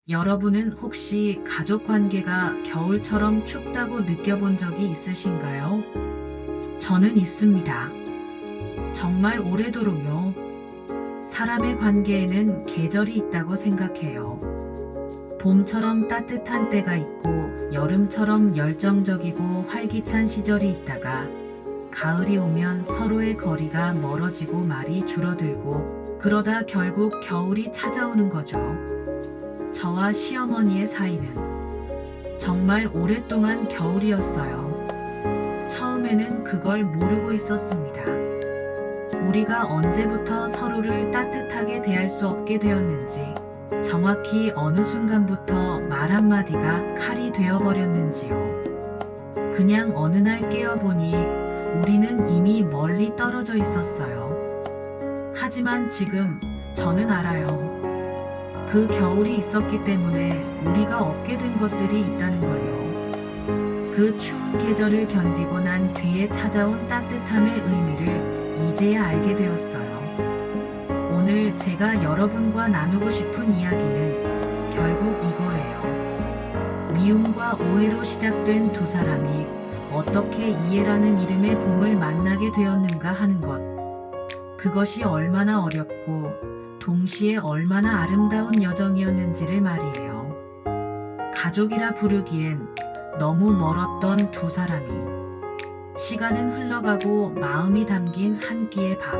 여러분은 혹시 가족 관계가 겨울처럼 춥다고 느껴본 적이 있으신가요? 저는 있습니다. 정말 오래도록요. 사람의 관계에는 계절이 있다고 생각해요. 봄처럼 따뜻한 때가 있고 여름처럼 열정적이고 활기찬 시절이 있다가 가을이 오면 서로의 거리가 멀어지고 말이 줄어들고 그러다 결국 겨울이 찾아오는 거죠. 저와 시어머니의 사이는 정말 오랫동안 겨울이었어요. 처음에는 그걸 모르고 있었습니다. 우리가 언제부터 서로를 따뜻하게 대할 수 없게 되었는지, 정확히 어느 순간부터 말 한마디가 칼이 되어버렸는지요. 그냥 어느 날 깨어보니 우리는 이미 멀리 떨어져 있었어요. 하지만 지금 저는 알아요. 그 겨울이 있었기 때문에 우리가 얻게 된 것들이 있다는 걸요. 그 추운 계절을 견디고 난 뒤에 찾아온 따뜻함의 의미를 이제야 알게 되었어요. 오늘 제가 여러분과 나누고 싶은 이야기는 결국 이거예요. 미움과 오해로 시작된 두 사람이 어떻게 이해라는 이름의 봄을 만나게 되었는가 하는 것. 그것이 얼마나 어렵고 동시에 얼마나 아름다운 여정이었는지를 말이에요. 가족이라 부르기엔 너무 멀었던 두 사람이. 시간은 흘러가고 마음이 담긴 한 끼의 밥.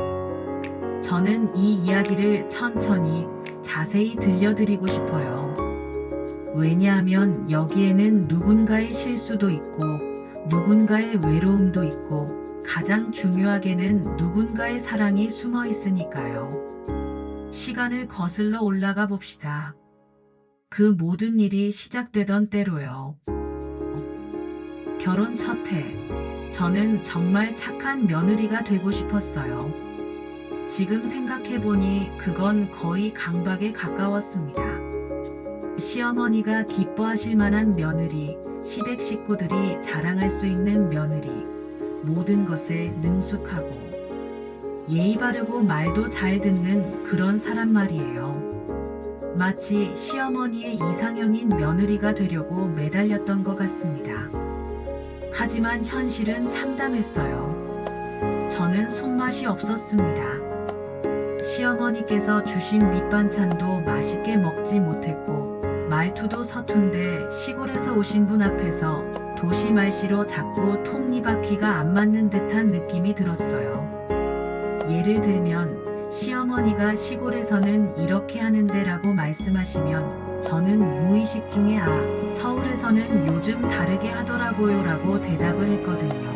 저는 이 이야기를 천천히 자세히 들려드리고 싶어요. 왜냐하면 여기에는 누군가의 실수도 있고 누군가의 외로움도 있고 가장 중요하게는 누군가의 사랑이 숨어 있으니까요. 시간을 거슬러 올라가 봅시다. 그 모든 일이 시작되던 때로요. 결혼 첫 해, 저는 정말 착한 며느리가 되고 싶었어요. 지금 생각해보니 그건 거의 강박에 가까웠습니다. 시어머니가 기뻐하실 만한 며느리, 시댁 식구들이 자랑할 수 있는 며느리, 모든 것에 능숙하고 예의 바르고 말도 잘 듣는 그런 사람 말이에요. 마치 시어머니의 이상형인 며느리가 되려고 매달렸던 것 같습니다. 하지만 현실은 참담했어요. 저는 손맛이 없었습니다. 시어머니께서 주신 밑반찬도 맛있게 먹지 못했고 말투도 서툰데 시골에서 오신 분 앞에서 도시 말씨로 자꾸 톱니바퀴가 안 맞는 듯한 느낌이 들었어요. 예를 들면 시어머니가 시골에서는 이렇게 하는데 라고 말씀하시면 저는 무의식 중에 서울에서는 요즘 다르게 하더라고요 라고 대답을 했거든요.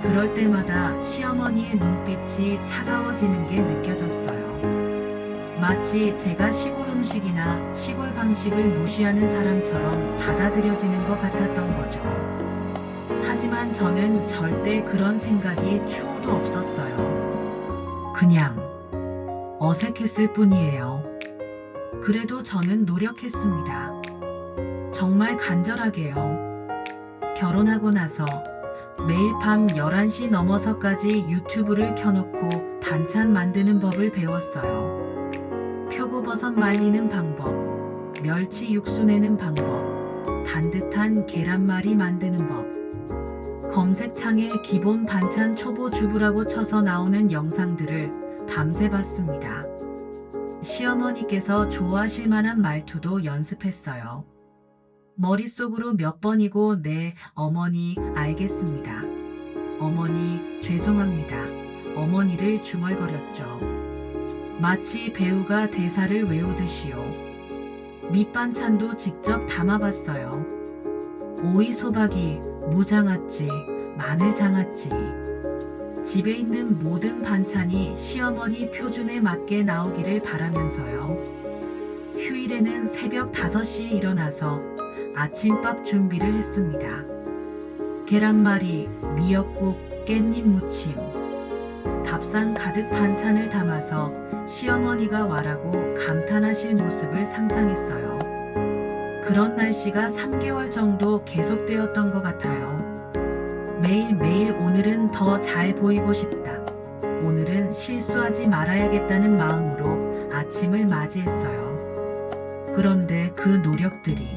그럴 때마다 시어머니의 눈빛이 차가워지는 게 느껴졌어요. 마치 제가 시골 음식이나 시골 방식을 무시하는 사람처럼 받아들여지는 것 같았던 거죠. 하지만 저는 절대 그런 생각이 추호도 없었어요. 그냥 어색했을 뿐이에요. 그래도 저는 노력했습니다. 정말 간절하게요. 결혼하고 나서 매일 밤 11시 넘어서까지 유튜브를 켜놓고 반찬 만드는 법을 배웠어요. 표고버섯 말리는 방법, 멸치 육수 내는 방법, 반듯한 계란말이 만드는 법. 검색창에 기본 반찬 초보 주부라고 쳐서 나오는 영상들을 밤새 봤습니다. 시어머니께서 좋아하실 만한 말투도 연습했어요. 머릿속으로 몇 번이고 네, 어머니, 알겠습니다. 어머니, 죄송합니다. 어머니를 중얼거렸죠. 마치 배우가 대사를 외우듯이요. 밑반찬도 직접 담아봤어요. 오이 소박이, 무장아찌, 마늘장아찌. 집에 있는 모든 반찬이 시어머니 표준에 맞게 나오기를 바라면서요. 휴일에는 새벽 5시에 일어나서 아침밥 준비를 했습니다. 계란말이, 미역국, 깻잎 무침. 밥상 가득 반찬을 담아서 시어머니가 와라고 감탄하실 모습을 상상했어요. 그런 날씨가 3개월 정도 계속되었던 것 같아요. 매일매일 오늘은 더 잘 보이고 싶다. 오늘은 실수하지 말아야겠다는 마음으로 아침을 맞이했어요. 그런데 그 노력들이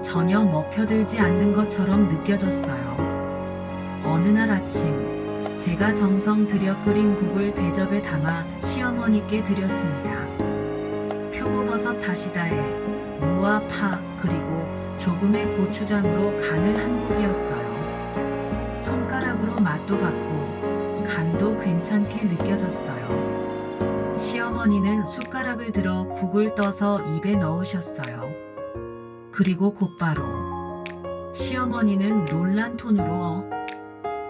전혀 먹혀들지 않는 것처럼 느껴졌어요. 어느 날 아침, 제가 정성 들여 끓인 국을 대접에 담아 시어머니께 드렸습니다. 표고버섯 다시다에 무와 파 그리고 조금의 고추장으로 간을 한 국이었어요. 손가락으로 맛도 봤고 간도 괜찮게 느껴졌어요. 시어머니는 숟가락을 들어 국을 떠서 입에 넣으셨어요. 그리고 곧바로 시어머니는 놀란 톤으로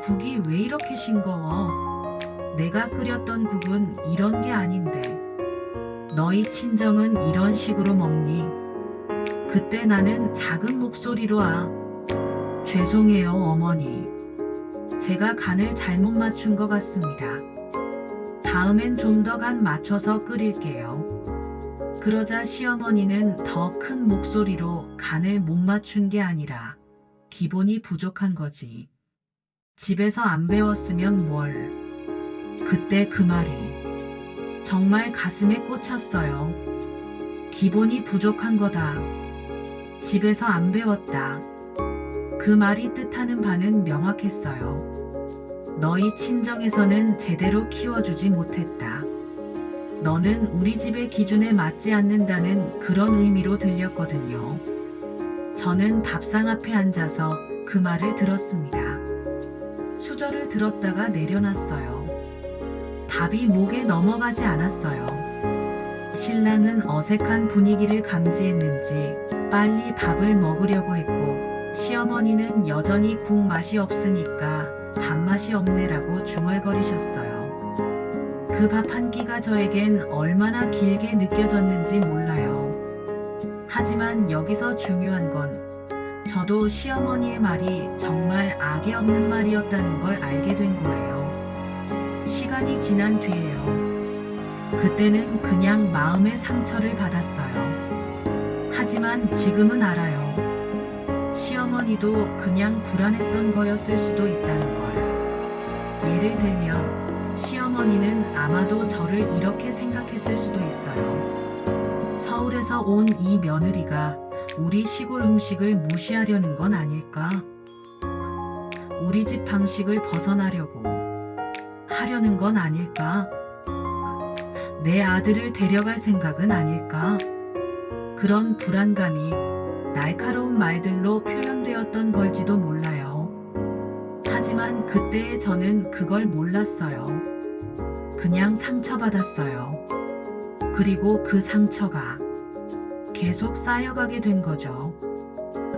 국이 왜 이렇게 싱거워? 내가 끓였던 국은 이런 게 아닌데 너희 친정은 이런 식으로 먹니? 그때 나는 작은 목소리로 죄송해요 어머니. 제가 간을 잘못 맞춘 것 같습니다. 다음엔 좀 더 간 맞춰서 끓일게요. 그러자 시어머니는 더 큰 목소리로 간을 못 맞춘 게 아니라 기본이 부족한 거지. 집에서 안 배웠으면 뭘. 그때 그 말이 정말 가슴에 꽂혔어요. 기본이 부족한 거다. 집에서 안 배웠다. 그 말이 뜻하는 바는 명확했어요. 너희 친정에서는 제대로 키워주지 못했다. 너는 우리 집의 기준에 맞지 않는다는 그런 의미로 들렸거든요. 저는 밥상 앞에 앉아서 그 말을 들었습니다. 수저를 들었다가 내려놨어요. 밥이 목에 넘어가지 않았어요. 신랑은 어색한 분위기를 감지했는지 빨리 밥을 먹으려고 했고 시어머니는 여전히 국 맛이 없으니까 밥맛이 없네라고 중얼거리셨어요. 그 밥 한 끼가 저에겐 얼마나 길게 느껴졌는지 몰라요. 하지만 여기서 중요한 건 저도 시어머니의 말이 정말 악의 없는 말이었다는 걸 알게 된 거예요. 시간이 지난 뒤에요. 그때는 그냥 마음의 상처를 받았어요. 하지만 지금은 알아요. 시어머니도 그냥 불안했던 거였을 수도 있다는 걸. 예를 들면 시어머니는 아마도 저를 이렇게 생각했을 수도 있어요. 서울에서 온 이 며느리가 우리 시골 음식을 무시하려는 건 아닐까? 우리 집 방식을 벗어나려고 하려는 건 아닐까? 내 아들을 데려갈 생각은 아닐까? 그런 불안감이 날카로운 말들로 표현되었던 걸지도 몰라요. 하지만 그때의 저는 그걸 몰랐어요. 그냥 상처받았어요. 그리고 그 상처가 계속 쌓여가게 된 거죠.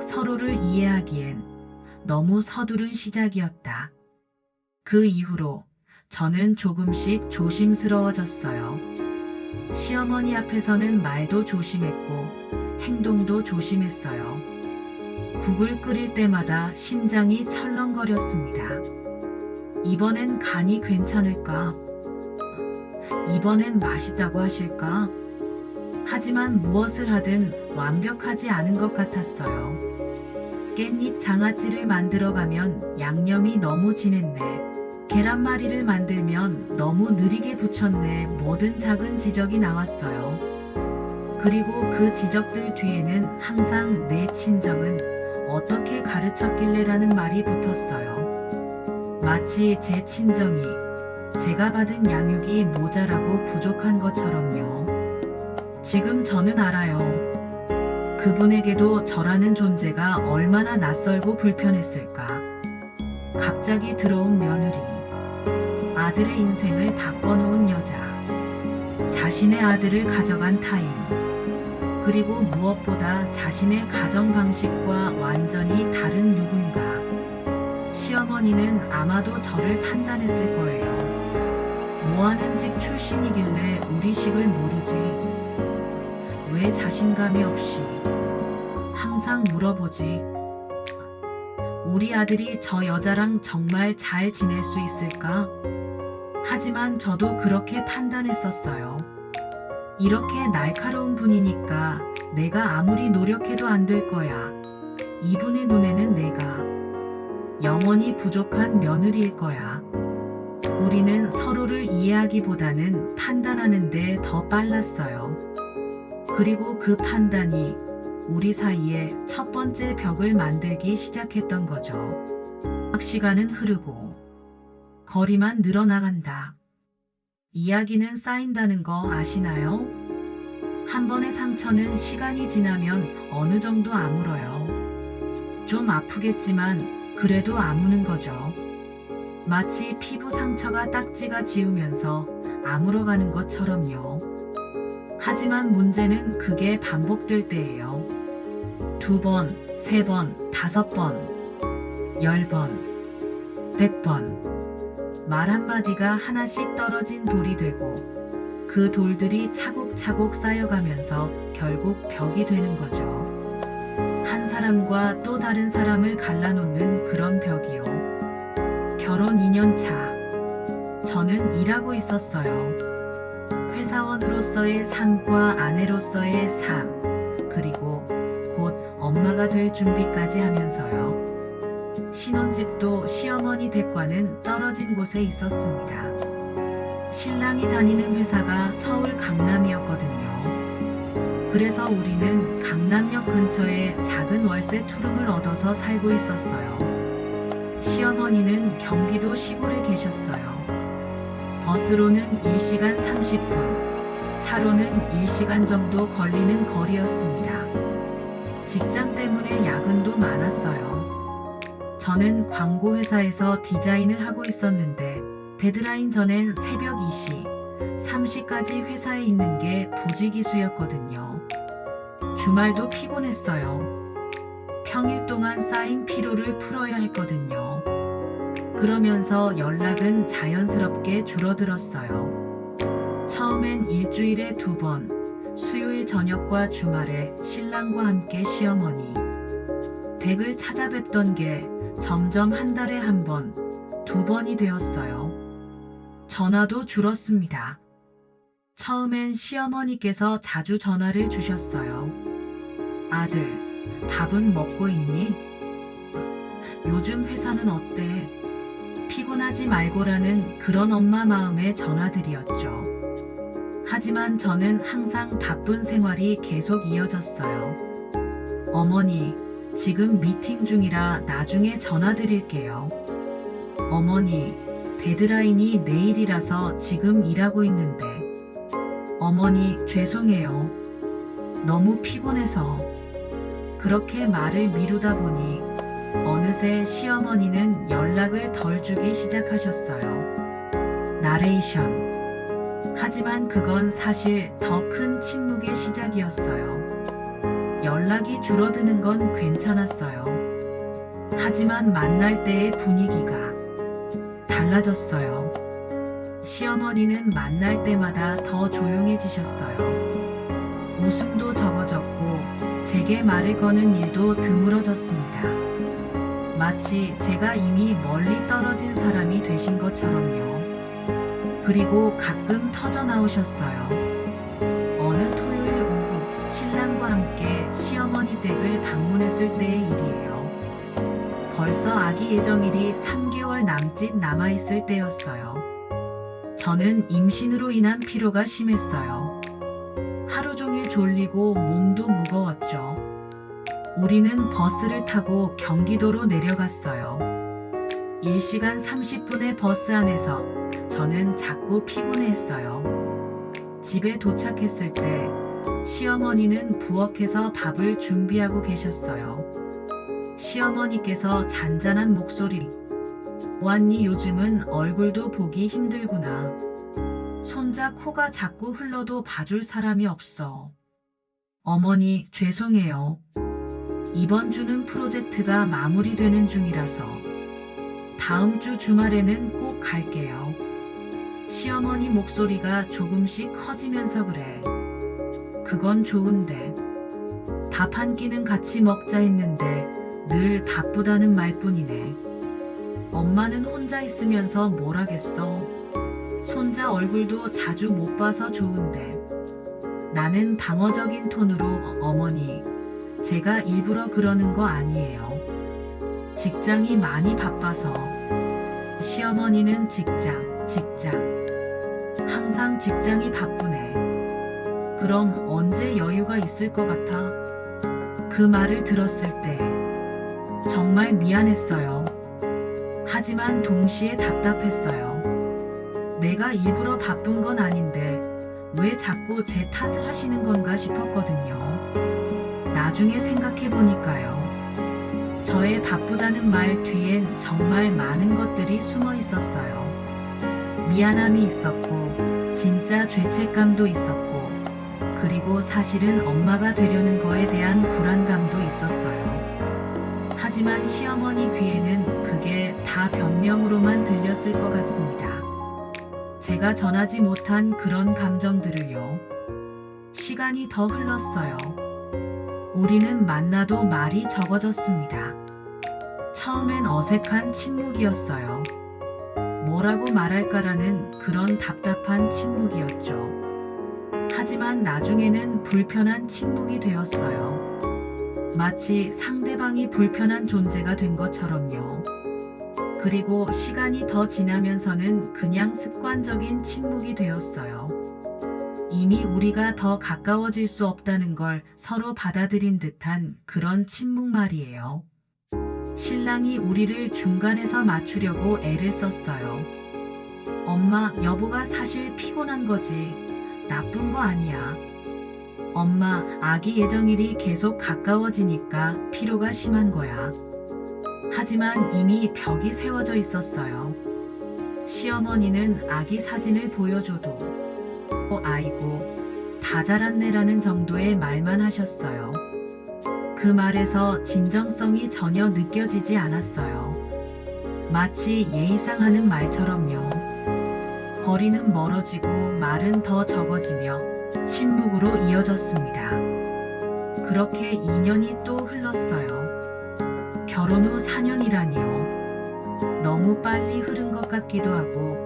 서로를 이해하기엔 너무 서두른 시작이었다. 그 이후로 저는 조금씩 조심스러워졌어요. 시어머니 앞에서는 말도 조심했고 행동도 조심했어요. 국을 끓일 때마다 심장이 철렁거렸습니다. 이번엔 간이 괜찮을까? 이번엔 맛있다고 하실까? 하지만 무엇을 하든 완벽하지 않은 것 같았어요. 깻잎 장아찌를 만들어가면 양념이 너무 진했네. 계란말이를 만들면 너무 느리게 부쳤네. 모든 작은 지적이 나왔어요. 그리고 그 지적들 뒤에는 항상 내 친정은 어떻게 가르쳤길래라는 말이 붙었어요. 마치 제 친정이 제가 받은 양육이 모자라고 부족한 것처럼요. 지금 저는 알아요. 그분에게도 저라는 존재가 얼마나 낯설고 불편했을까. 갑자기 들어온 며느리, 아들의 인생을 바꿔놓은 여자, 자신의 아들을 가져간 타인, 그리고 무엇보다 자신의 가정 방식과 완전히 다른 누군가. 시어머니는 아마도 저를 판단했을 거예요. 뭐하는 집 출신이길래 우리 식을 모르지? 왜 자신감이 없이 항상 물어보지? 우리 아들이 저 여자랑 정말 잘 지낼 수 있을까? 하지만 저도 그렇게 판단했었어요. 이렇게 날카로운 분이니까 내가 아무리 노력해도 안 될 거야. 이분의 눈에는 내가 영원히 부족한 며느리일 거야. 우리는 서로를 이해하기보다는 판단하는 데 더 빨랐어요. 그리고 그 판단이 우리 사이에 첫 번째 벽을 만들기 시작했던 거죠. 시간은 흐르고 거리만 늘어나간다. 이야기는 쌓인다는 거 아시나요? 한 번의 상처는 시간이 지나면 어느 정도 아물어요. 좀 아프겠지만 그래도 아무는 거죠. 마치 피부 상처가 딱지가 지우면서 아물어가는 것처럼요. 하지만 문제는 그게 반복될 때예요. 2번, 3번, 5번, 10번, 100번. 말 한마디가 하나씩 떨어진 돌이 되고 그 돌들이 차곡차곡 쌓여가면서 결국 벽이 되는 거죠. 한 사람과 또 다른 사람을 갈라놓는 그런 벽이요. 결혼 2년 차. 저는 일하고 있었어요. 회사원으로서의 삶과 아내로서의 삶, 그리고 곧 엄마가 될 준비까지 하면서요. 신혼집도 시어머니 댁과는 떨어진 곳에 있었습니다. 신랑이 다니는 회사가 서울 강남이었거든요. 그래서 우리는 강남역 근처에 작은 월세 투룸을 얻어서 살고 있었어요. 시어머니는 경기도 시골에 계셨어요. 버스로는 1시간 30분, 차로는 1시간 정도 걸리는 거리였습니다. 직장 때문에 야근도 많았어요. 저는 광고회사에서 디자인을 하고 있었는데 데드라인 전엔 새벽 2시, 3시까지 회사에 있는 게 부지기수였거든요. 주말도 피곤했어요. 평일 동안 쌓인 피로를 풀어야 했거든요. 그러면서 연락은 자연스럽게 줄어들었어요. 처음엔 일주일에 2번, 수요일 저녁과 주말에 신랑과 함께 시어머니 댁을 찾아뵙던 게 점점 한 달에 1번, 2번이 되었어요. 전화도 줄었습니다. 처음엔 시어머니께서 자주 전화를 주셨어요. 아들, 밥은 먹고 있니? 요즘 회사는 어때? 피곤하지 말고라는 그런 엄마 마음의 전화들이었죠. 하지만 저는 항상 바쁜 생활이 계속 이어졌어요. 어머니, 지금 미팅 중이라 나중에 전화 드릴게요. 어머니, 데드라인이 내일이라서 지금 일하고 있는데. 어머니, 죄송해요. 너무 피곤해서. 그렇게 말을 미루다 보니 어느새 시어머니는 연락을 덜 주기 시작하셨어요. 나레이션. 하지만 그건 사실 더 큰 침묵의 시작이었어요. 연락이 줄어드는 건 괜찮았어요. 하지만 만날 때의 분위기가 달라졌어요. 시어머니는 만날 때마다 더 조용해지셨어요. 웃음도 적어졌고 제게 말을 거는 일도 드물어졌습니다. 마치 제가 이미 멀리 떨어진 사람이 되신 것처럼요. 그리고 가끔 터져 나오셨어요. 어느 토요일 오후 신랑과 함께 시어머니 댁을 방문했을 때의 일이에요. 벌써 아기 예정일이 3개월 남짓 남아있을 때였어요. 저는 임신으로 인한 피로가 심했어요. 하루 종일 졸리고 몸도 무거웠죠. 우리는 버스를 타고 경기도로 내려갔어요. 1시간 30분의 버스 안에서 저는 자꾸 피곤해했어요. 집에 도착했을 때 시어머니는 부엌에서 밥을 준비하고 계셨어요. 시어머니께서 잔잔한 목소리로 왔니? 요즘은 얼굴도 보기 힘들구나. 손자 코가 자꾸 흘러도 봐줄 사람이 없어. 어머니, 죄송해요. 이번 주는 프로젝트가 마무리되는 중이라서 다음 주 주말에는 꼭 갈게요. 시어머니 목소리가 조금씩 커지면서 그래. 그건 좋은데. 밥 한 끼는 같이 먹자 했는데 늘 바쁘다는 말뿐이네. 엄마는 혼자 있으면서 뭘 하겠어. 손자 얼굴도 자주 못 봐서 좋은데. 나는 방어적인 톤으로 어머니, 제가 일부러 그러는 거 아니에요. 직장이 많이 바빠서. 시어머니는 직장. 항상 직장이 바쁘네. 그럼 언제 여유가 있을 것 같아? 그 말을 들었을 때 정말 미안했어요. 하지만 동시에 답답했어요. 내가 일부러 바쁜 건 아닌데 왜 자꾸 제 탓을 하시는 건가 싶었거든요. 나중에 생각해보니까요. 저의 바쁘다는 말 뒤엔 정말 많은 것들이 숨어 있었어요. 미안함이 있었고, 진짜 죄책감도 있었고, 그리고 사실은 엄마가 되려는 거에 대한 불안감도 있었어요. 하지만 시어머니 귀에는 그게 다 변명으로만 들렸을 것 같습니다. 제가 전하지 못한 그런 감정들을요. 시간이 더 흘렀어요. 우리는 만나도 말이 적어졌습니다. 처음엔 어색한 침묵이었어요. 뭐라고 말할까라는 그런 답답한 침묵이었죠. 하지만 나중에는 불편한 침묵이 되었어요. 마치 상대방이 불편한 존재가 된 것처럼요. 그리고 시간이 더 지나면서는 그냥 습관적인 침묵이 되었어요. 이미 우리가 더 가까워질 수 없다는 걸 서로 받아들인 듯한 그런 침묵 말이에요. 신랑이 우리를 중간에서 맞추려고 애를 썼어요. 엄마, 여보가 사실 피곤한 거지. 나쁜 거 아니야. 엄마, 아기 예정일이 계속 가까워지니까 피로가 심한 거야. 하지만 이미 벽이 세워져 있었어요. 시어머니는 아기 사진을 보여줘도 아이고, 다 자랐네라는 정도의 말만 하셨어요. 그 말에서 진정성이 전혀 느껴지지 않았어요. 마치 예의상 하는 말처럼요. 거리는 멀어지고 말은 더 적어지며 침묵으로 이어졌습니다. 그렇게 2년이 또 흘렀어요. 결혼 후 4년이라니요. 너무 빨리 흐른 것 같기도 하고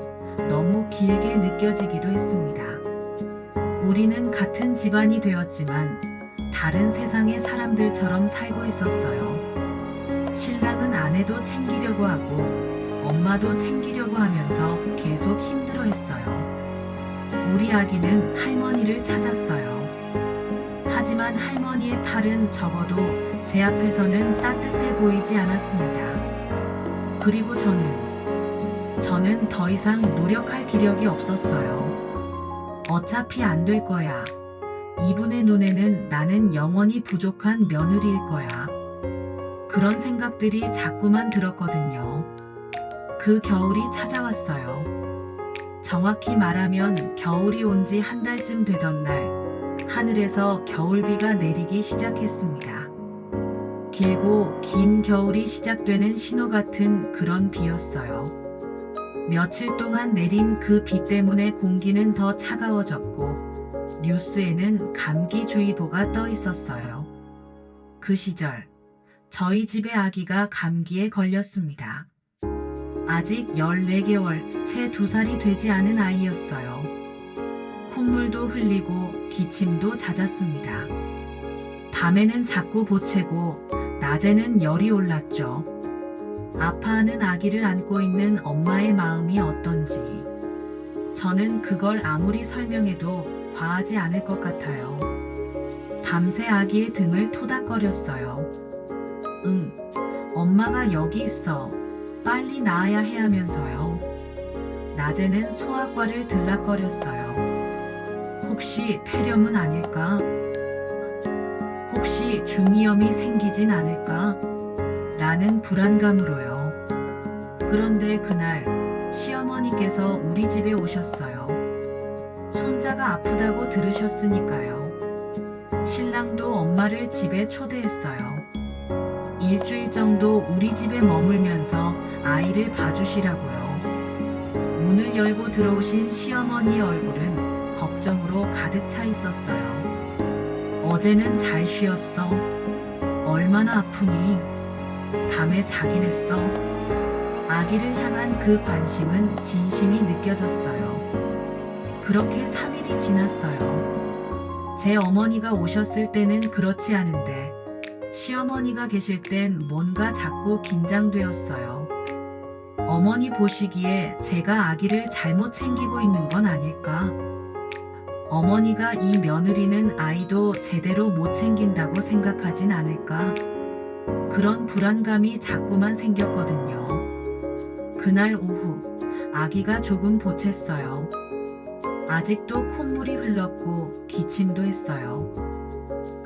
너무 길게 느껴지기도 했습니다. 우리는 같은 집안이 되었지만 다른 세상의 사람들처럼 살고 있었어요. 신랑은 아내도 챙기려고 하고 엄마도 챙기려고 하면서 계속 힘들어했어요. 우리 아기는 할머니를 찾았어요. 하지만 할머니의 팔은 적어도 제 앞에서는 따뜻해 보이지 않았습니다. 그리고 저는 더 이상 노력할 기력이 없었어요. 어차피 안 될 거야. 이분의 눈에는 나는 영원히 부족한 며느리일 거야. 그런 생각들이 자꾸만 들었거든요. 그 겨울이 찾아왔어요. 정확히 말하면 겨울이 온 지 한 달쯤 되던 날, 하늘에서 겨울비가 내리기 시작했습니다. 길고 긴 겨울이 시작되는 신호 같은 그런 비였어요. 며칠 동안 내린 그 비 때문에 공기는 더 차가워졌고 뉴스에는 감기주의보가 떠 있었어요. 그 시절 저희 집의 아기가 감기에 걸렸습니다. 아직 14개월, 채 2살이 되지 않은 아이였어요. 콧물도 흘리고 기침도 잦았습니다. 밤에는 자꾸 보채고 낮에는 열이 올랐죠. 아파하는 아기를 안고 있는 엄마의 마음이 어떤지 저는 그걸 아무리 설명해도 과하지 않을 것 같아요. 밤새 아기의 등을 토닥거렸어요. 응, 엄마가 여기 있어. 빨리 나아야 해 하면서요. 낮에는 소아과를 들락거렸어요. 혹시 폐렴은 아닐까? 혹시 중이염이 생기진 않을까? 라는 불안감으로요. 그런데 그날 시어머니께서 우리 집에 오셨어요. 손자가 아프다고 들으셨으니까요. 신랑도 엄마를 집에 초대했어요. 일주일 정도 우리 집에 머물면서 아이를 봐주시라고요. 문을 열고 들어오신 시어머니의 얼굴은 걱정으로 가득 차 있었어요. 어제는 잘 쉬었어? 얼마나 아프니? 밤에 자긴 했어? 아기를 향한 그 관심은 진심이 느껴졌어요. 그렇게 3일이 지났어요. 제 어머니가 오셨을 때는 그렇지 않은데 시어머니가 계실 땐 뭔가 자꾸 긴장되었어요. 어머니 보시기에 제가 아기를 잘못 챙기고 있는 건 아닐까? 어머니가 이 며느리는 아이도 제대로 못 챙긴다고 생각하진 않을까? 그런 불안감이 자꾸만 생겼거든요. 그날 오후, 아기가 조금 보챘어요. 아직도 콧물이 흘렀고 기침도 했어요.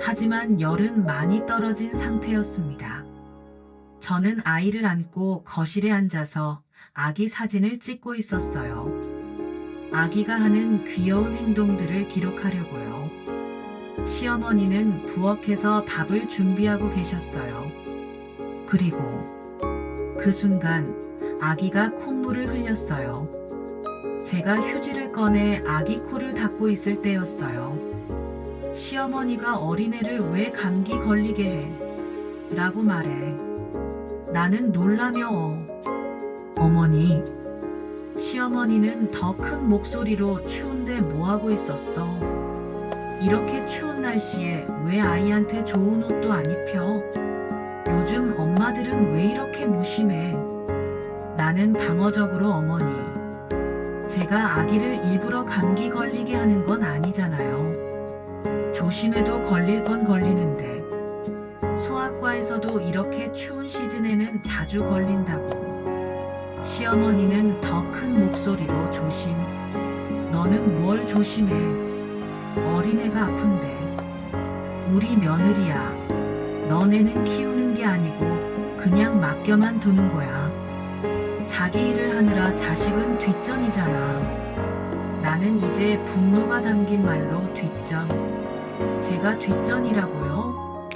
하지만 열은 많이 떨어진 상태였습니다. 저는 아이를 안고 거실에 앉아서 아기 사진을 찍고 있었어요. 아기가 하는 귀여운 행동들을 기록하려고요. 시어머니는 부엌에서 밥을 준비하고 계셨어요. 그리고 그 순간 아기가 콧물을 흘렸어요. 제가 휴지를 꺼내 아기 코를 닦고 있을 때였어요. 시어머니가 어린애를 왜 감기 걸리게 해? 라고 말해. 나는 놀라며 어머니. 시어머니는 더 큰 목소리로 추운데 뭐하고 있었어? 이렇게 추운 날씨에 왜 아이한테 좋은 옷도 안 입혀? 요즘 엄마들은 왜 이렇게 무심해? 나는 방어적으로 어머니. 제가 아기를 일부러 감기 걸리게 하는 건 아니잖아요. 조심해도 걸릴 건 걸리는데. 소아과에서도 이렇게 추운 시즌에는 자주 걸린다고. 시어머니는 더 큰 목소리로 조심. 너는 뭘 조심해? 어린애가 아픈데. 우리 며느리야. 너네는 키우는 게 아니고 그냥 맡겨만 두는 거야. 자기 일을 하느라 자식은 뒷전이잖아. 나는 이제 분노가 담긴 말로 뒷전. 제가 뒷전이라고요?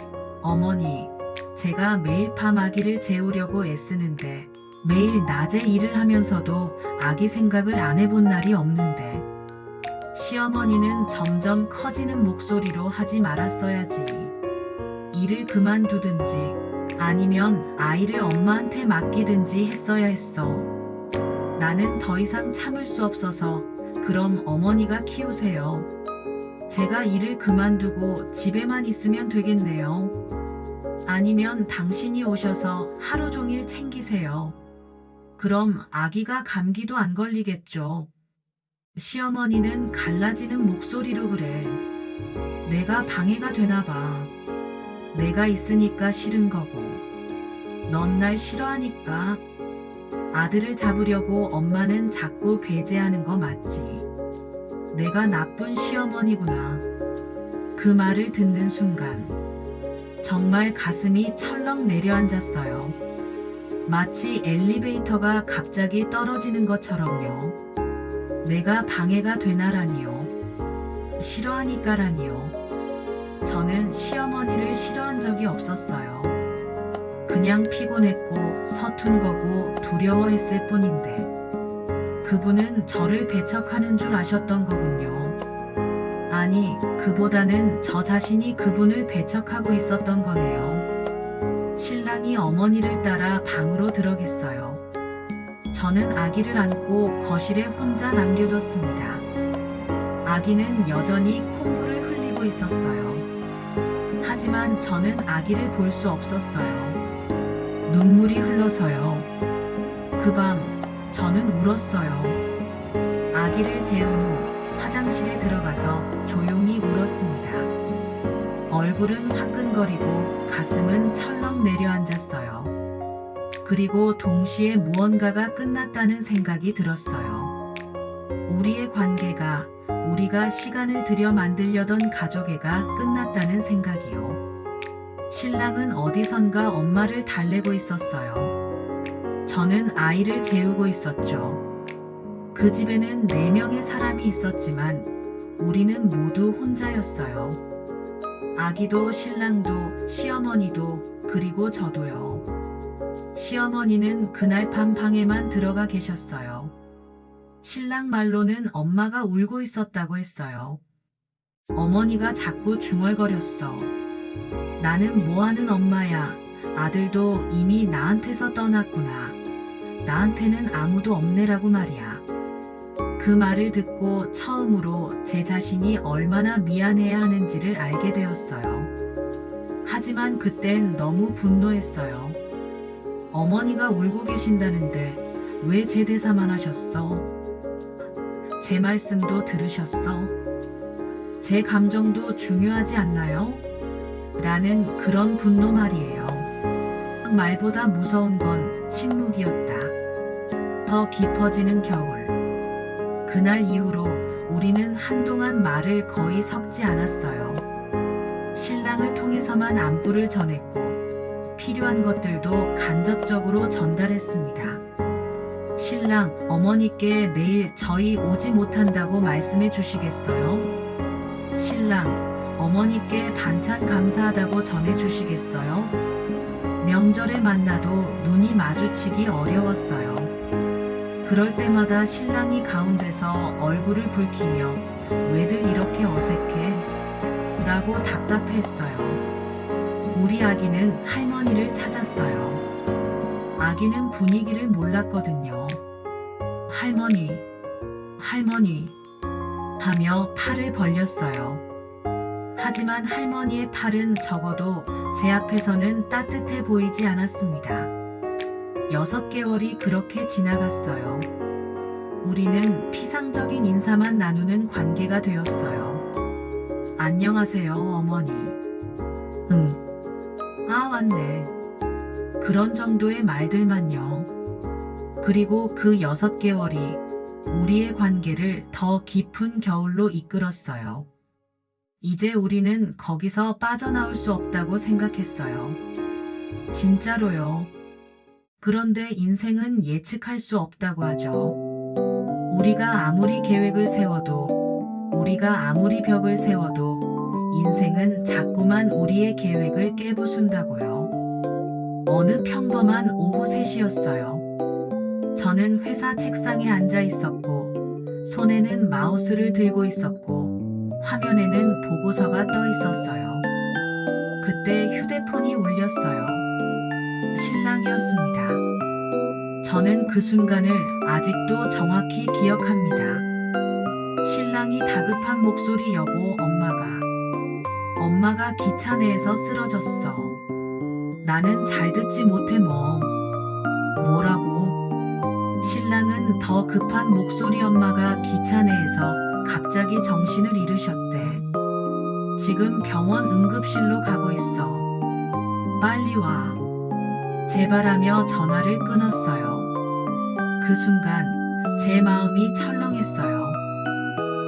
어머니, 제가 매일 밤 아기를 재우려고 애쓰는데 매일 낮에 일을 하면서도 아기 생각을 안 해본 날이 없는데. 시어머니는 점점 커지는 목소리로 하지 말았어야지. 일을 그만두든지 아니면 아이를 엄마한테 맡기든지 했어야 했어. 나는 더 이상 참을 수 없어서 그럼 어머니가 키우세요. 제가 일을 그만두고 집에만 있으면 되겠네요. 아니면 당신이 오셔서 하루 종일 챙기세요. 그럼 아기가 감기도 안 걸리겠죠. 시어머니는 갈라지는 목소리로 그래. 내가 방해가 되나 봐. 내가 있으니까 싫은 거고. 넌 날 싫어하니까. 아들을 잡으려고 엄마는 자꾸 배제하는 거 맞지. 내가 나쁜 시어머니구나. 그 말을 듣는 순간 정말 가슴이 철렁 내려앉았어요. 마치 엘리베이터가 갑자기 떨어지는 것처럼요. 내가 방해가 되나라니요. 싫어하니까라니요. 저는 시어머니를 싫어한 적이 없었어요. 그냥 피곤했고 서툰 거고 두려워했을 뿐인데 그분은 저를 배척하는 줄 아셨던 거군요. 아니, 그보다는 저 자신이 그분을 배척하고 있었던 거네요. 신랑이 어머니를 따라 방으로 들어갔어요. 저는 아기를 안고 거실에 혼자 남겨졌습니다. 아기는 여전히 콧물을 흘리고 있었어요. 하지만 저는 아기를 볼 수 없었어요. 눈물이 흘러서요. 그 밤 저는 울었어요. 아기를 재운 후 화장실에 들어가서 조용히 울었습니다. 얼굴은 화끈거리고 가슴은 철렁 내려앉았어요. 그리고 동시에 무언가가 끝났다는 생각이 들었어요. 우리의 관계가, 우리가 시간을 들여 만들려던 가족애가 끝났다는 생각이요. 신랑은 어디선가 엄마를 달래고 있었어요. 저는 아이를 재우고 있었죠. 그 집에는 4명의 사람이 있었지만 우리는 모두 혼자였어요. 아기도 신랑도 시어머니도 그리고 저도요. 시어머니는 그날 밤 방에만 들어가 계셨어요. 신랑 말로는 엄마가 울고 있었다고 했어요. 어머니가 자꾸 중얼거렸어. 나는 뭐하는 엄마야. 아들도 이미 나한테서 떠났구나. 나한테는 아무도 없네라고 말이야. 그 말을 듣고 처음으로 제 자신이 얼마나 미안해야 하는지를 알게 되었어요. 하지만 그땐 너무 분노했어요. 어머니가 울고 계신다는데 왜 제 대사만 하셨어? 제 말씀도 들으셨어? 제 감정도 중요하지 않나요? 라는 그런 분노 말이에요. 말보다 무서운 건 침묵이었다. 더 깊어지는 겨울. 그날 이후로 우리는 한동안 말을 거의 섞지 않았어요. 신랑을 통해서만 안부를 전했고 필요한 것들도 간접적으로 전달했습니다. 신랑, 어머니께 내일 저희 오지 못한다고 말씀해 주시겠어요? 신랑, 어머니께 반찬 감사하다고 전해 주시겠어요? 명절에 만나도 눈이 마주치기 어려웠어요. 그럴 때마다 신랑이 가운데서 얼굴을 붉히며 왜들 이렇게 어색해? 라고 답답했어요. 우리 아기는 할머니를 찾았어요. 아기는 분위기를 몰랐거든요. 할머니, 할머니 하며 팔을 벌렸어요. 하지만 할머니의 팔은 적어도 제 앞에서는 따뜻해 보이지 않았습니다. 6개월이 그렇게 지나갔어요. 우리는 피상적인 인사만 나누는 관계가 되었어요. 안녕하세요, 어머니. 응. 아, 왔네. 그런 정도의 말들만요. 그리고 그 6개월이 우리의 관계를 더 깊은 겨울로 이끌었어요. 이제 우리는 거기서 빠져나올 수 없다고 생각했어요. 진짜로요. 그런데 인생은 예측할 수 없다고 하죠. 우리가 아무리 계획을 세워도, 우리가 아무리 벽을 세워도 인생은 자꾸만 우리의 계획을 깨부순다고요. 어느 평범한 오후 3시였어요. 저는 회사 책상에 앉아 있었고, 손에는 마우스를 들고 있었고, 화면에는 보고서가 떠 있었어요. 그때 휴대폰이 울렸어요. 신랑이었습니다. 저는 그 순간을 아직도 정확히 기억합니다. 신랑이 다급한 목소리, 여보, 엄마가 기차 내에서 쓰러졌어. 나는 잘 듣지 못해. 뭐라고? 신랑은 더 급한 목소리, 엄마가 기차 내에서 갑자기 정신을 잃으셨대. 지금 병원 응급실로 가고 있어. 빨리 와. 제발하며 전화를 끊었어요. 그 순간 제 마음이 철렁했어요.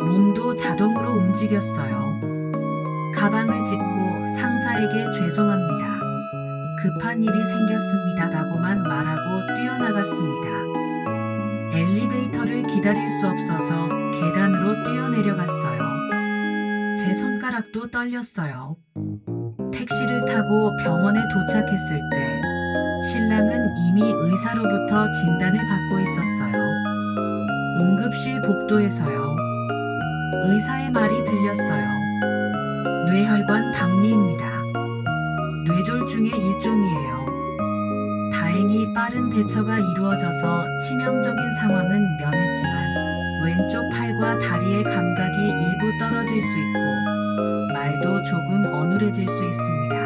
몸도 자동으로 움직였어요. 가방을 짚고 상사에게 죄송합니다. 급한 일이 생겼습니다. 라고만 말하고 뛰어나갔습니다. 엘리베이터를 기다릴 수 없어서 계단으로 뛰어내려갔어요. 제 손가락도 떨렸어요. 택시를 타고 병원에 도착했을 때 신랑은 이미 의사로부터 진단을 받고 있었어요. 응급실 복도에서요. 의사의 말이 들렸어요. 뇌혈관 박리입니다. 뇌졸중의 일종이에요. 다행히 빠른 대처가 이루어져서 치명적인 상황은 면했지만 왼쪽 팔과 다리의 감각이 일부 떨어질 수 있고 말도 조금 어눌해질 수 있습니다.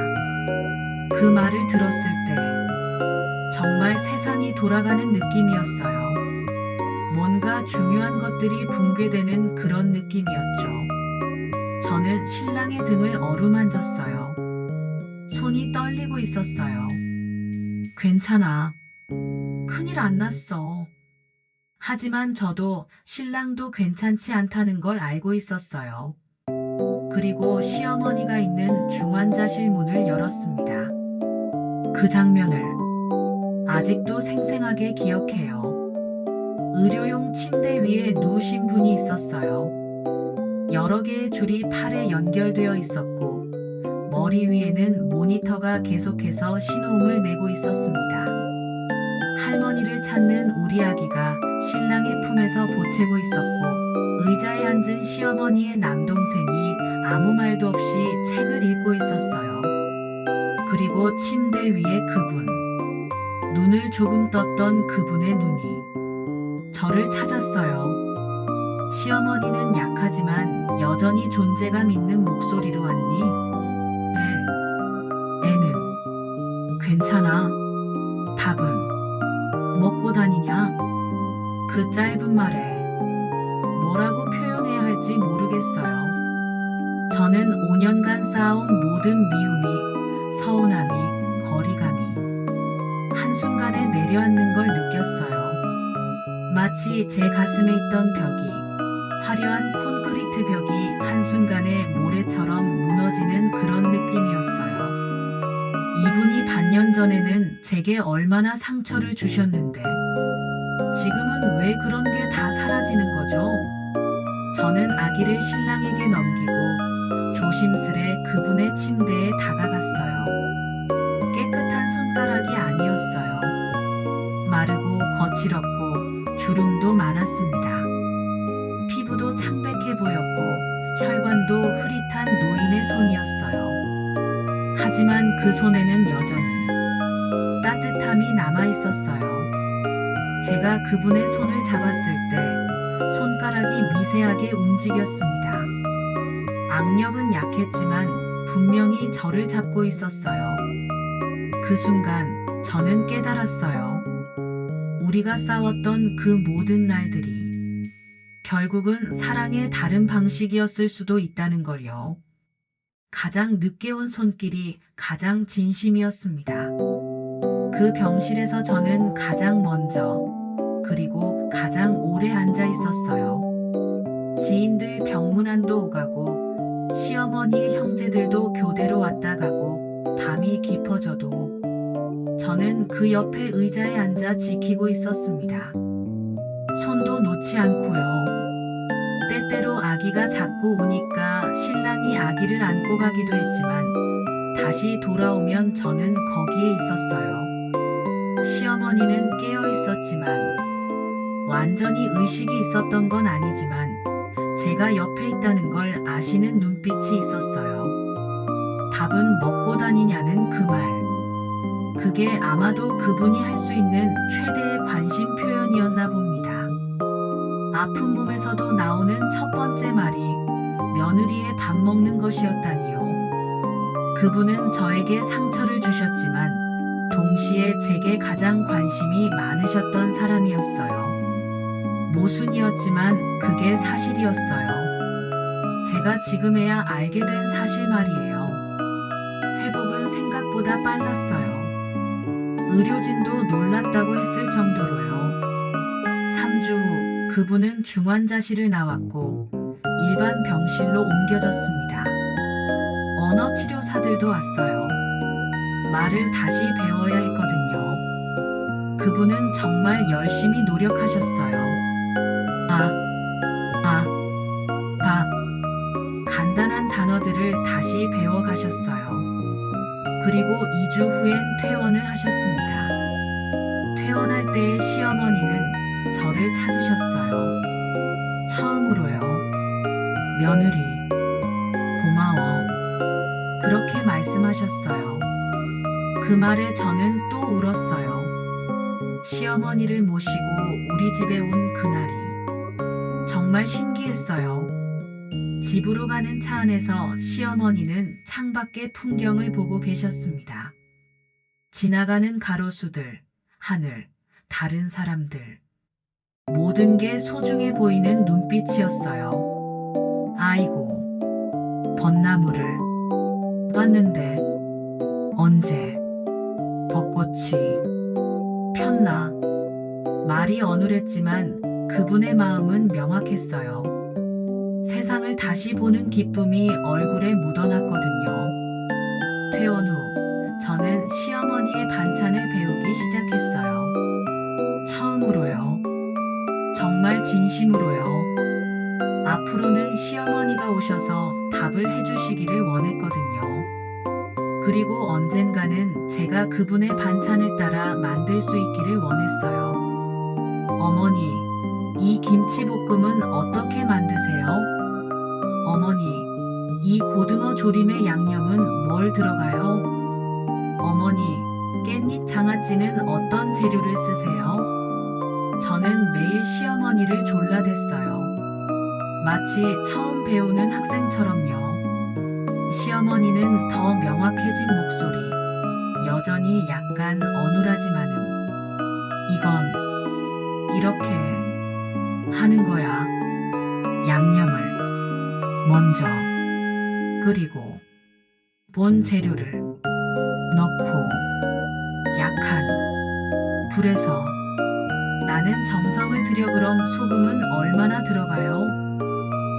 그 말을 들었을 때 정말 세상이 돌아가는 느낌이었어요. 뭔가 중요한 것들이 붕괴되는 그런 느낌이었죠. 저는 신랑의 등을 어루만졌어요. 손이 떨리고 있었어요. 괜찮아. 큰일 안 났어. 하지만 저도 신랑도 괜찮지 않다는 걸 알고 있었어요. 그리고 시어머니가 있는 중환자실 문을 열었습니다. 그 장면을 아직도 생생하게 기억해요. 의료용 침대 위에 누우신 분이 있었어요. 여러 개의 줄이 팔에 연결되어 있었고 머리 위에는 모니터가 계속해서 신호음을 내고 있었습니다. 할머니를 찾는 우리 아기가 신랑의 품에서 보채고 있었고 의자에 앉은 시어머니의 남동생이 아무 말도 없이 책을 읽고 있었어요. 그리고 침대 위에 그분. 눈을 조금 떴던 그분의 눈이 저를 찾았어요. 시어머니는 약하지만 여전히 존재감 있는 목소리로 왔니? 애는 괜찮아. 밥은 먹고 다니냐? 그 짧은 말에 뭐라고 표현해야 할지 모르겠어요. 저는 5년간 쌓아온 모든 미움이, 서운함이, 거리감이 한순간에 내려앉는 걸 느꼈어요. 마치 제 가슴에 있던 벽이, 화려한 콘크리트 벽이 한순간에 모래처럼 무너지는 그런 느낌이었어요. 이분이 반년 전에는 제게 얼마나 상처를 주셨는데, 지금은 왜 그런 게 다 사라지는 거죠? 저는 아기를 신랑에게 넘기고 조심스레 그분의 침대에 다가갔어요. 깨끗한 손가락이 아니었어요. 마르고 거칠었고 주름도 많았습니다. 피부도 창백해 보였고 혈관도 흐릿한 노인의 손이었어요. 하지만 그 손에는 여전히 따뜻함이 남아 있었어요. 제가 그분의 손을 잡았을 때 손가락이 미세하게 움직였습니다. 악력은 약했지만 분명히 저를 잡고 있었어요. 그 순간 저는 깨달았어요. 우리가 싸웠던 그 모든 날들이 결국은 사랑의 다른 방식이었을 수도 있다는 걸요. 가장 늦게 온 손길이 가장 진심이었습니다. 그 병실에서 저는 가장 먼저, 그리고 가장 오래 앉아 있었어요. 지인들 병문안도 오가고 시어머니의 형제들도 교대로 왔다 가고 밤이 깊어져도 저는 그 옆에 의자에 앉아 지키고 있었습니다. 손도 놓지 않고요. 때때로 아기가 자꾸 우니까 신랑이 아기를 안고 가기도 했지만 다시 돌아오면 저는 거기에 있었어요. 시어머니는 깨어 있었지만 완전히 의식이 있었던 건 아니지만 제가 옆에 있다는 걸 아시는 눈빛이 있었어요. 밥은 먹고 다니냐는 그 말. 그게 아마도 그분이 할 수 있는 최대의 관심 표현이었나 봅니다. 아픈 몸에서도 나오는 첫 번째 말이 며느리의 밥 먹는 것이었다니요. 그분은 저에게 상처를 주셨지만 동시에 제게 가장 관심이 많으셨던 사람이었어요. 모순이었지만 그게 사실이었어요. 제가 지금에야 알게 된 사실 말이에요. 회복은 생각보다 빨랐어요. 의료진도 놀랐다고 했을 정도로요. 3주 후 그분은 중환자실을 나왔고 일반 병실로 옮겨졌습니다. 언어 치료사들도 왔어요. 말을 다시 배워야 했거든요. 그분은 정말 열심히 노력하셨어요. 간단한 단어들을 다시 배워가셨어요. 그리고 2주 후엔 퇴원을 하셨습니다. 퇴원할 때의 시어머니는 저를 찾으셨어요. 처음으로요. 며느리, 고마워. 그렇게 말씀하셨어요. 그 말에 저는 또 울었어요. 시어머니를 모시고 우리 집에 온 그날이 정말 신기했어요. 집으로 가는 차 안에서 시어머니는 창밖의 풍경을 보고 계셨습니다. 지나가는 가로수들, 하늘, 다른 사람들. 모든 게 소중해 보이는 눈빛이었어요. 아이고, 벚나무를 봤는데 언제 벚꽃이 폈나? 말이 어눌했지만 그분의 마음은 명확했어요. 세상을 다시 보는 기쁨이 얼굴에 묻어났거든요. 퇴원 후 저는 시어머니의 반찬을 배우기 시작했어요. 처음으로요. 정말 진심으로요. 앞으로는 시어머니가 오셔서 밥을 해주시기를 원했거든요. 그리고 언젠가는 제가 그분의 반찬을 따라 만들 수 있기를 원했어요. 어머니, 이 김치볶음은 어떻게 만드세요? 어머니, 이 고등어 조림의 양념은 뭘 들어가요? 어머니, 깻잎 장아찌는 어떤 재료를 쓰세요? 저는 매일 시어머니를 졸라댔어요. 마치 처음 배우는 학생처럼요. 시어머니는 더 명확해진 목소리, 여전히 약간 어눌하지만은 이건 이렇게 하는 거야. 양념을 먼저 끓이고 본 재료를 넣고 약한 불에서 나는 정성을 들여 그럼 소금은 얼마나 들어가요?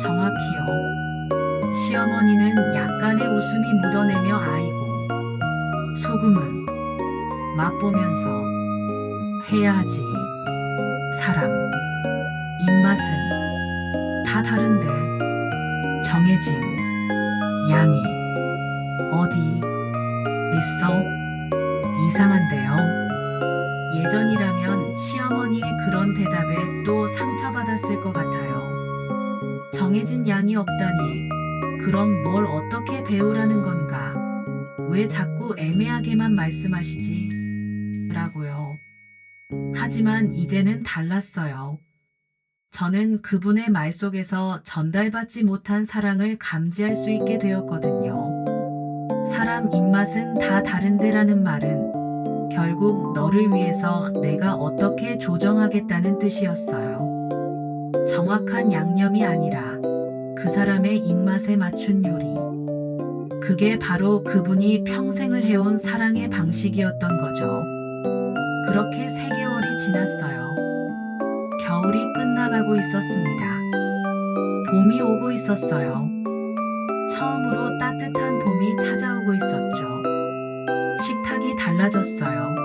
정확히요. 시어머니는 약간의 웃음이 묻어내며 아이고 소금은 맛보면서 해야 하지. 사람 입맛은 다 다른데 정해진 양이 어디 있어? 이상한데요. 예전이라면 시어머니의 그런 대답에 또 상처받았을 것 같아요. 정해진 양이 없다니 그럼 뭘 어떻게 배우라는 건가? 왜 자꾸 애매하게만 말씀하시지? 라고요. 하지만 이제는 달랐어요. 저는 그분의 말 속에서 전달받지 못한 사랑을 감지할 수 있게 되었거든요. 사람 입맛은 다 다른데라는 말은 결국 너를 위해서 내가 어떻게 조정하겠다는 뜻이었어요. 정확한 양념이 아니라 그 사람의 입맛에 맞춘 요리. 그게 바로 그분이 평생을 해온 사랑의 방식이었던 거죠. 그렇게 3개월이 지났어요. 겨울이 끝나가고 있었습니다. 봄이 오고 있었어요. 처음으로 따뜻한 봄이 찾아오고 있었죠. 식탁이 달라졌어요.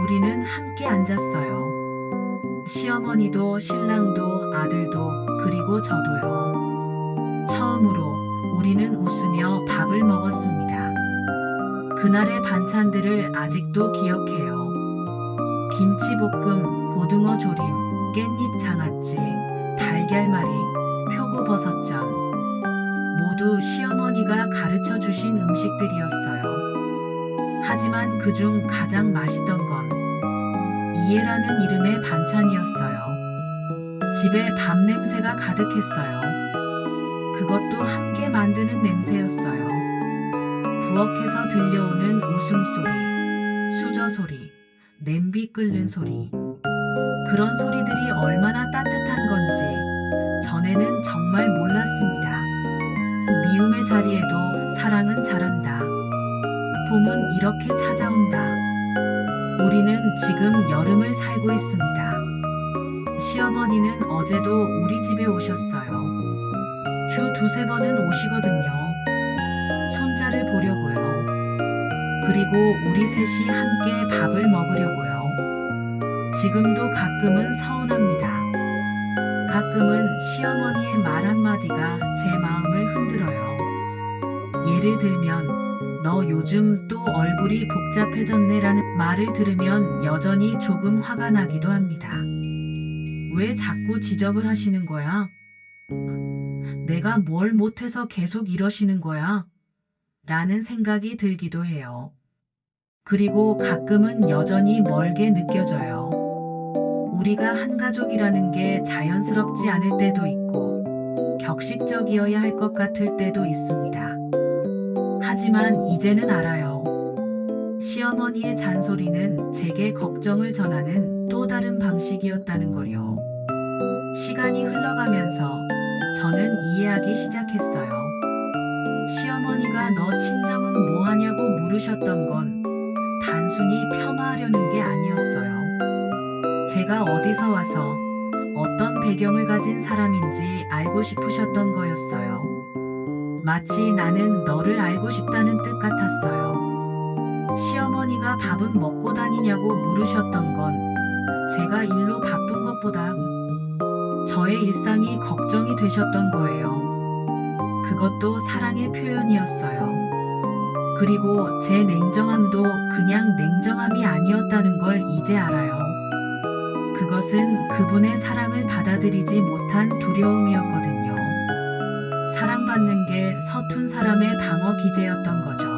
우리는 함께 앉았어요. 시어머니도 신랑도 아들도 그리고 저도요. 처음으로 우리는 웃으며 밥을 먹었습니다. 그날의 반찬들을 아직도 기억해요. 김치볶음, 고등어 조림, 깻잎 장아찌, 달걀말이, 표고버섯전. 모두 시어머니가 가르쳐 주신 음식들이었어요. 하지만 그중 가장 맛있던 건 이해라는 이름의 반찬이었어요. 집에 밥 냄새가 가득했어요. 그것도 함께 만드는 냄새였어요. 부엌에서 들려오는 웃음소리, 수저소리, 냄비 끓는 소리. 그런 소리들이 얼마나 따뜻한 건지 전에는 정말 몰랐습니다. 미움의 자리에도 사랑은 자란다. 봄은 이렇게 찾아온다. 우리는 지금 여름을 살고 있습니다. 시어머니는 어제도 우리 집에 오셨어요. 주 2~3번은 오시거든요. 손자를 보려고요. 그리고 우리 셋이 함께 밥을 먹으려고요. 지금도 가끔은 서운합니다. 가끔은 시어머니의 말 한마디가 제 마음을 흔들어요. 예를 들면 너 요즘 또 얼굴이 복잡해졌네라는 말을 들으면 여전히 조금 화가 나기도 합니다. 왜 자꾸 지적을 하시는 거야? 내가 뭘 못해서 계속 이러시는 거야? 라는 생각이 들기도 해요. 그리고 가끔은 여전히 멀게 느껴져요. 우리가 한 가족이라는 게 자연스럽지 않을 때도 있고 격식적이어야 할 것 같을 때도 있습니다. 하지만 이제는 알아요. 시어머니의 잔소리는 제게 걱정을 전하는 또 다른 방식이었다는 걸요. 시간이 흘러가면서 저는 이해하기 시작했어요. 시어머니가 너 친정은 뭐 하냐고 물으셨던 건 단순히 폄하하려는 게 아니었어요. 제가 어디서 와서 어떤 배경을 가진 사람인지 알고 싶으셨던 거였어요. 마치 나는 너를 알고 싶다는 뜻 같았어요. 시어머니가 밥은 먹고 다니냐고 물으셨던 건 제가 일로 바쁜 것보다 저의 일상이 걱정이 되셨던 거예요. 그것도 사랑의 표현이었어요. 그리고 제 냉정함도 그냥 냉정함이 아니었다는 걸 이제 알아요. 그것은 그분의 사랑을 받아들이지 못한 두려움이었거든요. 사랑받는 게 서툰 사람의 방어 기제였던 거죠.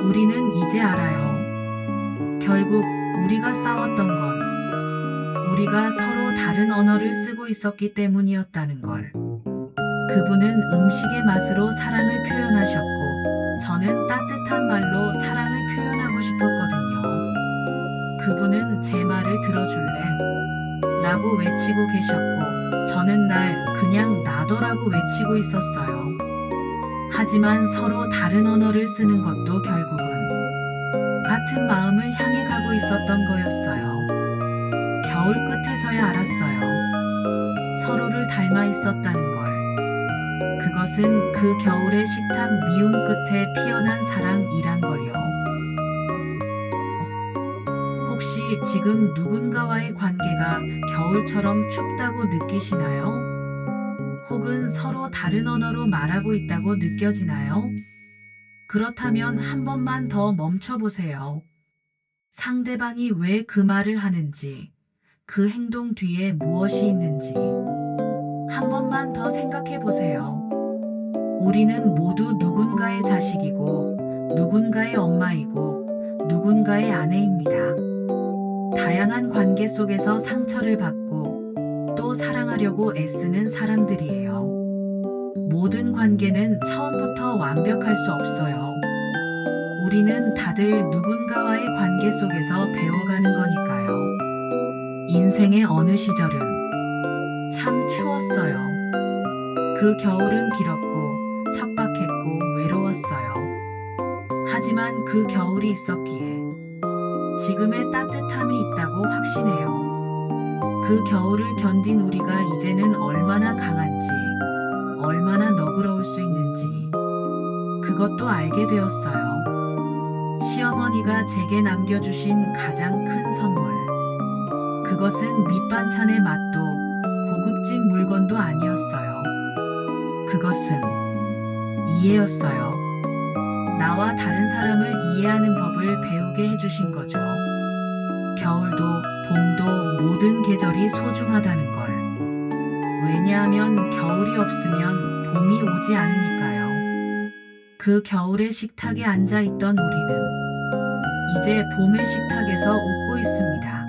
우리는 이제 알아요. 결국 우리가 싸웠던 건 우리가 서로 다른 언어를 쓰고 있었기 때문이었다는 걸. 그분은 음식의 맛으로 사랑을 표현하셨고 저는 따뜻한 말로 사랑을 표현하고 싶었거든요. 그분은 제 말을 들어줄래? 라고 외치고 계셨고 저는 날 그냥 놔둬라고 외치고 있었어요. 하지만 서로 다른 언어를 쓰는 것도 결국은 같은 마음을 향해 가고 있었던 거였어요. 겨울 끝에서야 알았어요. 서로를 닮아 있었다는 걸. 그것은 그 겨울의 식탁 미움 끝에 피어난 사랑이란 걸요. 혹시 지금 누군가와의 관계가 겨울처럼 춥다고 느끼시나요? 혹은 서로 다른 언어로 말하고 있다고 느껴지나요? 그렇다면 한 번만 더 멈춰보세요. 상대방이 왜 그 말을 하는지, 그 행동 뒤에 무엇이 있는지 한 번만 더 생각해 보세요. 우리는 모두 누군가의 자식이고, 누군가의 엄마이고, 누군가의 아내입니다. 다양한 관계 속에서 상처를 받고 또 사랑하려고 애쓰는 사람들이에요. 모든 관계는 처음부터 완벽할 수 없어요. 우리는 다들 누군가와의 관계 속에서 배워가는 거니까요. 인생의 어느 시절은 참 추웠어요. 그 겨울은 길었고 척박했고 외로웠어요. 하지만 그 겨울이 있었기에 지금의 따뜻함이 있다고 확신해요. 그 겨울을 견딘 우리가 이제는 얼마나 강한지, 얼마나 너그러울 수 있는지 그것도 알게 되었어요. 시어머니가 제게 남겨주신 가장 큰 선물. 그것은 밑반찬의 맛도 고급진 물건도 아니었어요. 그것은 이해였어요. 나와 다른 사람을 이해하는 법을 배우게 해주신 거죠. 겨울도 봄도 모든 계절이 소중하다는 걸. 왜냐하면 겨울이 없으면 봄이 오지 않으니까요. 그 겨울의 식탁에 앉아 있던 우리는 이제 봄의 식탁에서 웃고 있습니다.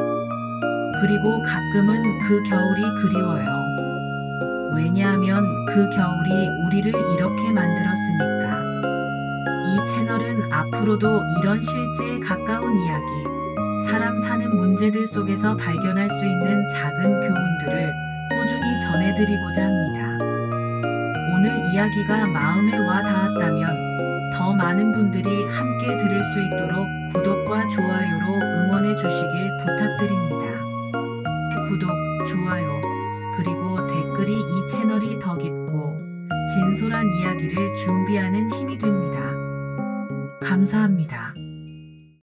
그리고 가끔은 그 겨울이 그리워요. 왜냐하면 그 겨울이 우리를 이렇게 만들었으니까. 이 채널은 앞으로도 이런 실제에 가까운 이야기, 사람 사는 문제들 속에서 발견할 수 있는 작은 교훈들을 꾸준히 전해드리고자 합니다. 오늘 이야기가 마음에 와 닿았다면 더 많은 분들이 함께 들을 수 있도록 구독과 좋아요로 응원해 주시길 부탁드립니다.